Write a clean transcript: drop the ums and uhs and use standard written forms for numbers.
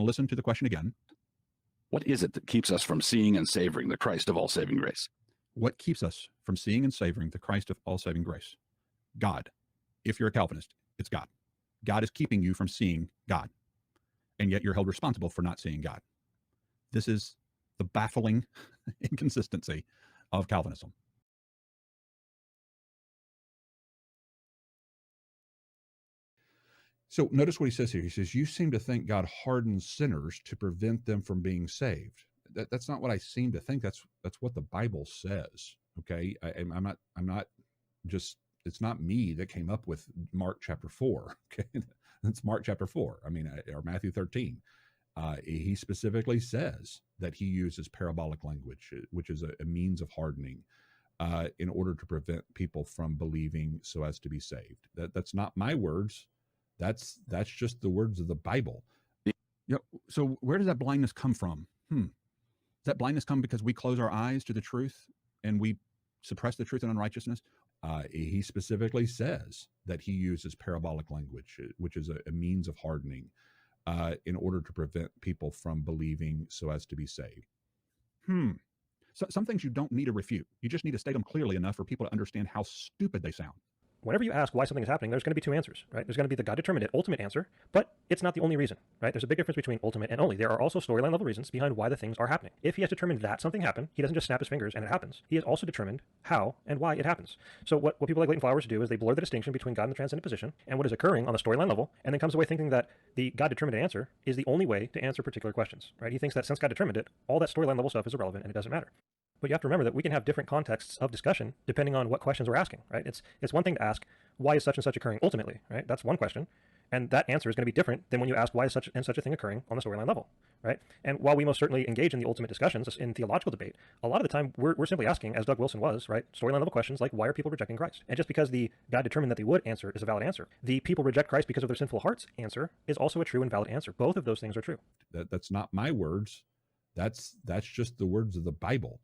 to listen to the question again. What is it that keeps us from seeing and savoring the Christ of all saving grace? What keeps us from seeing and savoring the Christ of all saving grace? God. If you're a Calvinist, it's God. God is keeping you from seeing God, and yet you're held responsible for not seeing God. This is the baffling inconsistency of Calvinism. So notice what he says here. He says, you seem to think God hardens sinners to prevent them from being saved. That's not what I seem to think. That's what the Bible says. Okay. I'm not just, it's not me that came up with Mark chapter 4. Okay. That's Mark chapter 4. Or Matthew 13. He specifically says that he uses parabolic language, which is a means of hardening, in order to prevent people from believing so as to be saved. That's not my words. That's just the words of the Bible. So where does that blindness come from? Does that blindness come because we close our eyes to the truth and we suppress the truth in unrighteousness? He specifically says that he uses parabolic language, which is a means of hardening, in order to prevent people from believing so as to be saved. So some things you don't need to refute. You just need to state them clearly enough for people to understand how stupid they sound. Whenever you ask why something is happening, there's going to be two answers, right? There's going to be the God determined it ultimate answer, but it's not the only reason, right? There's a big difference between ultimate and only. There are also storyline level reasons behind why the things are happening. If he has determined that something happened, he doesn't just snap his fingers and it happens. He has also determined how and why it happens. So what people like Leighton Flowers do is they blur the distinction between God and the transcendent position and what is occurring on the storyline level, and then comes away thinking that the God determined answer is the only way to answer particular questions, right? He thinks that since God determined it, all that storyline level stuff is irrelevant and it doesn't matter. But you have to remember that we can have different contexts of discussion depending on what questions we're asking, right? It's one thing to ask, why is such and such occurring ultimately, right? That's one question. And that answer is going to be different than when you ask why is such and such a thing occurring on the storyline level, right? And while we most certainly engage in the ultimate discussions in theological debate, a lot of the time we're simply asking, as Doug Wilson was, right, storyline level questions like, why are people rejecting Christ? And just because the God determined that they would answer is a valid answer, the people reject Christ because of their sinful hearts answer is also a true and valid answer. Both of those things are true. That's not my words. That's just the words of the Bible.